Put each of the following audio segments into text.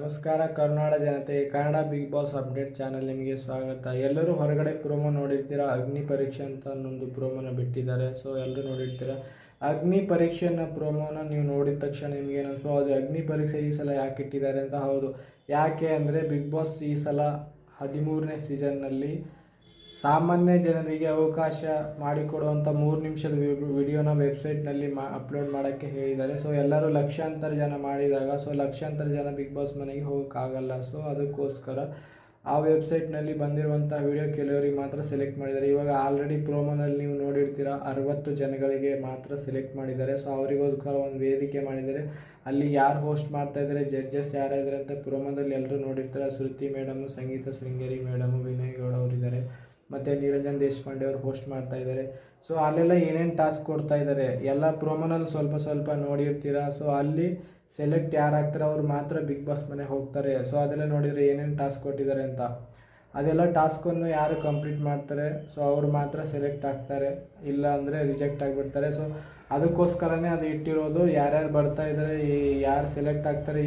ನಮಸ್ಕಾರ ಕರ್ನಾಟಕ ಜನತೆ, Kannada Bigg Boss update channel ನಿಮಗೆ ಸ್ವಾಗತ. ಎಲ್ಲರೂ ಹೊರಗಡೆ ಪ್ರೋಮೋ ನೋಡಿರ್ತೀರಾ. ಅಗ್ನಿ ಪರೀಕ್ಷೆ ಅಂತ ಒಂದು ಪ್ರೋಮೋನ ಬಿಟ್ಟಿದ್ದಾರೆ. ಸೊ ಎಲ್ಲರೂ ನೋಡಿರ್ತೀರಾ. ಅಗ್ನಿ ಪರೀಕ್ಷೆನ ಪ್ರೋಮೋನ ನೀವು ನೋಡಿದ ತಕ್ಷಣ ನಿಮಗೆ ಏನಿಸ್ತು, ಅದು ಅಗ್ನಿ ಪರೀಕ್ಷೆ ಈ ಸಲ ಯಾಕೆ ಇಟ್ಟಿದ್ದಾರೆ ಅಂತ. ಹೌದು, ಯಾಕೆ ಅಂದರೆ ಬಿಗ್ ಬಾಸ್ ಈ ಸಲ 13ನೇ ಸೀಸನ್ನಲ್ಲಿ ಸಾಮಾನ್ಯ ಜನರಿಗೆ ಅವಕಾಶ ಮಾಡಿಕೊಡುವಂಥ 3 ನಿಮಿಷದ ವಿಡಿಯೋನ ವೆಬ್ಸೈಟ್ನಲ್ಲಿ ಅಪ್ಲೋಡ್ ಮಾಡೋಕ್ಕೆ ಹೇಳಿದ್ದಾರೆ. ಸೊ ಎಲ್ಲರೂ ಲಕ್ಷಾಂತರ ಜನ ಮಾಡಿದಾಗ, ಸೊ ಲಕ್ಷಾಂತರ ಜನ ಬಿಗ್ ಬಾಸ್ ಮನೆಗೆ ಹೋಗೋಕ್ಕಾಗಲ್ಲ. ಸೊ ಅದಕ್ಕೋಸ್ಕರ ಆ ವೆಬ್ಸೈಟ್ನಲ್ಲಿ ಬಂದಿರುವಂಥ ವಿಡಿಯೋ ಕೆಲವರಿಗೆ ಮಾತ್ರ ಸೆಲೆಕ್ಟ್ ಮಾಡಿದ್ದಾರೆ. ಇವಾಗ ಆಲ್ರೆಡಿ ಪ್ರೋಮೋನಲ್ಲಿ ನೀವು ನೋಡಿರ್ತೀರ, 60 ಜನಗಳಿಗೆ ಮಾತ್ರ ಸೆಲೆಕ್ಟ್ ಮಾಡಿದ್ದಾರೆ. ಸೊ ಅವರಿಗೋಸ್ಕರ ಒಂದು ವೇದಿಕೆ ಮಾಡಿದ್ದಾರೆ. ಅಲ್ಲಿ ಯಾರು ಹೋಸ್ಟ್ ಮಾಡ್ತಾಯಿದ್ದಾರೆ, ಜಡ್ಜಸ್ ಯಾರಿದ್ದಾರೆ ಅಂತ ಪ್ರೋಮೋದಲ್ಲಿ ಎಲ್ಲರೂ ನೋಡಿರ್ತಾರೆ. ಶ್ರುತಿ ಮೇಡಮು, ಸಂಗೀತ ಶೃಂಗೇರಿ ಮೇಡಮು, ವಿನಯ್ ಗೌಡ ಅವರಿದ್ದಾರೆ, ಮತ್ತು ನಿರಂಜನ್ ದೇಶಪಾಂಡೆ ಅವರು ಹೋಸ್ಟ್ ಮಾಡ್ತಾ ಇದ್ದಾರೆ. ಸೊ ಅಲ್ಲೆಲ್ಲ ಏನೇನು ಟಾಸ್ಕ್ ಕೊಡ್ತಾ ಇದ್ದಾರೆ ಎಲ್ಲ ಪ್ರೋಮೋನಲ್ಲಿ ಸ್ವಲ್ಪ ನೋಡಿರ್ತೀರ. ಸೊ ಅಲ್ಲಿ ಸೆಲೆಕ್ಟ್ ಯಾರಾಗ್ತಾರೆ ಅವ್ರು ಮಾತ್ರ ಬಿಗ್ ಬಾಸ್ ಮನೆ ಹೋಗ್ತಾರೆ. ಸೊ ಅದೆಲ್ಲ ನೋಡಿದರೆ ಏನೇನು ಟಾಸ್ಕ್ ಕೊಟ್ಟಿದ್ದಾರೆ ಅಂತ, ಅದೆಲ್ಲ ಟಾಸ್ಕನ್ನು ಯಾರು ಕಂಪ್ಲೀಟ್ ಮಾಡ್ತಾರೆ ಸೊ ಅವರು ಮಾತ್ರ ಸೆಲೆಕ್ಟ್ ಆಗ್ತಾರೆ, ಇಲ್ಲ ಅಂದರೆ ರಿಜೆಕ್ಟ್ ಆಗಿಬಿಡ್ತಾರೆ. ಸೊ ಅದಕ್ಕೋಸ್ಕರನೇ ಅದು ಇಟ್ಟಿರೋದು. ಯಾರ್ಯಾರು ಬರ್ತಾ ಇದ್ದಾರೆ, ಯಾರು ಸೆಲೆಕ್ಟ್ ಆಗ್ತಾರೆ,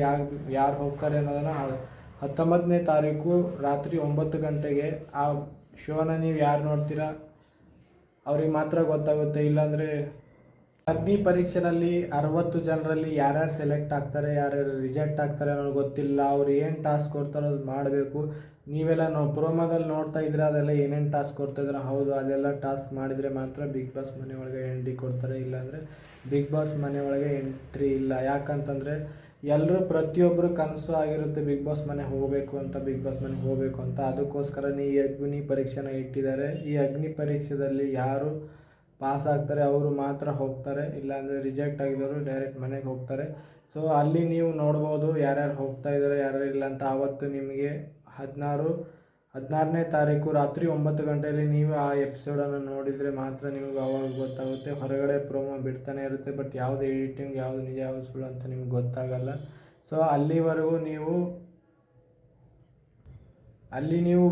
ಯಾರು ಹೋಗ್ತಾರೆ ಅನ್ನೋದನ್ನು 19ನೇ ತಾರೀಕು ರಾತ್ರಿ 9 ಗಂಟೆಗೆ ಆ ಶೋನ ನೀವು ಯಾರು ನೋಡ್ತೀರಾ ಅವ್ರಿಗೆ ಮಾತ್ರ ಗೊತ್ತಾಗುತ್ತೆ. ಇಲ್ಲಾಂದರೆ ಅಗ್ನಿ ಪರೀಕ್ಷೆನಲ್ಲಿ 60 ಜನರಲ್ಲಿ ಯಾರ್ಯಾರು ಸೆಲೆಕ್ಟ್ ಆಗ್ತಾರೆ, ಯಾರ್ಯಾರು ರಿಜೆಕ್ಟ್ ಆಗ್ತಾರೆ ಅನ್ನೋದು ಗೊತ್ತಿಲ್ಲ. ಅವ್ರು ಏನು ಟಾಸ್ಕ್ ಕೊಡ್ತಾರೋ ಅದು ಮಾಡಬೇಕು. ನೀವೆಲ್ಲ ಪ್ರೋಮೋದಲ್ಲಿ ನೋಡ್ತಾ ಇದ್ರೆ ಅದೆಲ್ಲ ಏನೇನು ಟಾಸ್ಕ್ ಕೊಡ್ತಾಯಿದ್ರೆ, ಹೌದು ಅದೆಲ್ಲ ಟಾಸ್ಕ್ ಮಾಡಿದರೆ ಮಾತ್ರ ಬಿಗ್ ಬಾಸ್ ಮನೆ ಒಳಗೆ ಎಂಟ್ರಿ ಕೊಡ್ತಾರೆ, ಇಲ್ಲಾಂದರೆ ಬಿಗ್ ಬಾಸ್ ಮನೆ ಒಳಗೆ ಎಂಟ್ರಿ ಇಲ್ಲ. ಯಾಕಂತಂದರೆ ಎಲ್ಲರೂ ಪ್ರತಿಯೊಬ್ಬರು ಕನಸು ಆಗಿರುತ್ತೆ ಬಿಗ್ ಬಾಸ್ ಮನೆ ಹೋಗಬೇಕು ಅಂತ, ಬಿಗ್ ಬಾಸ್ ಮನೆಗೆ ಹೋಗಬೇಕು ಅಂತ. ಅದಕ್ಕೋಸ್ಕರನೇ ಈ ಅಗ್ನಿ ಪರೀಕ್ಷೆನ ಇಟ್ಟಿದ್ದಾರೆ. ಈ ಅಗ್ನಿ ಪರೀಕ್ಷೆಯಲ್ಲಿ ಯಾರು ಪಾಸ್ ಆಗ್ತಾರೆ ಅವರು ಮಾತ್ರ ಹೋಗ್ತಾರೆ, ಇಲ್ಲಾಂದರೆ ರಿಜೆಕ್ಟ್ ಆಗಿದವರು ಡೈರೆಕ್ಟ್ ಮನೆಗೆ ಹೋಗ್ತಾರೆ. ಸೊ ಅಲ್ಲಿ ನೀವು ನೋಡ್ಬೋದು ಯಾರ್ಯಾರು ಹೋಗ್ತಾ ಇದ್ದಾರೆ, ಯಾರ್ಯಾರು ಇಲ್ಲ ಅಂತ. ಆವತ್ತು ನಿಮಗೆ 16ನೇ ತಾರೀಕು ರಾತ್ರಿ 9 ಗಂಟೆಯಲ್ಲಿ ನೀವು ಆ ಎಪಿಸೋಡನ್ನು ನೋಡಿದರೆ ಮಾತ್ರ ನಿಮಗೆ ಅವಾಗ ಗೊತ್ತಾಗುತ್ತೆ. ಹೊರಗಡೆ ಪ್ರೋಮೋ ಬಿಡ್ತಾನೆ ಇರುತ್ತೆ, ಬಟ್ ಯಾವುದು ಎಡಿಟಿಂಗ್, ಯಾವುದು ನಿಜ, ಯಾವುದು ಸುಳ್ಳು ಅಂತ ನಿಮ್ಗೆ ಗೊತ್ತಾಗಲ್ಲ. ಸೊ ಅಲ್ಲಿವರೆಗೂ ನೀವು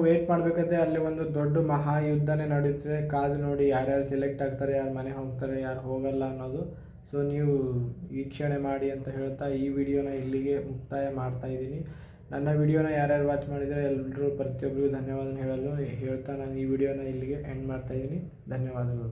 ವೇಟ್ ಮಾಡಬೇಕಂತೆ. ಅಲ್ಲಿ ಒಂದು ದೊಡ್ಡ ಮಹಾಯುದ್ಧನೇ ನಡೆಯುತ್ತೆ. ಕಾದು ನೋಡಿ ಯಾರ್ಯಾರು ಸೆಲೆಕ್ಟ್ ಆಗ್ತಾರೆ, ಯಾರು ಮನೆ ಹೋಗ್ತಾರೆ, ಯಾರು ಹೋಗಲ್ಲ ಅನ್ನೋದು. ಸೊ ನೀವು ವೀಕ್ಷಣೆ ಮಾಡಿ ಅಂತ ಹೇಳ್ತಾ ಈ ವಿಡಿಯೋನ ಇಲ್ಲಿಗೆ ಮುಕ್ತಾಯ ಮಾಡ್ತಾಯಿದ್ದೀನಿ. ನನ್ನ ವಿಡಿಯೋನ ಯಾರ್ಯಾರು ವಾಚ್ ಮಾಡಿದರೆ ಎಲ್ಲರೂ ಪ್ರತಿಯೊಬ್ಬರಿಗೂ ಧನ್ಯವಾದ ಹೇಳ್ತಾ ನಾನು ಈ ವಿಡಿಯೋನ ಇಲ್ಲಿಗೆ ಎಂಡ್ ಮಾಡ್ತಾಯಿದ್ದೀನಿ. ಧನ್ಯವಾದಗಳು.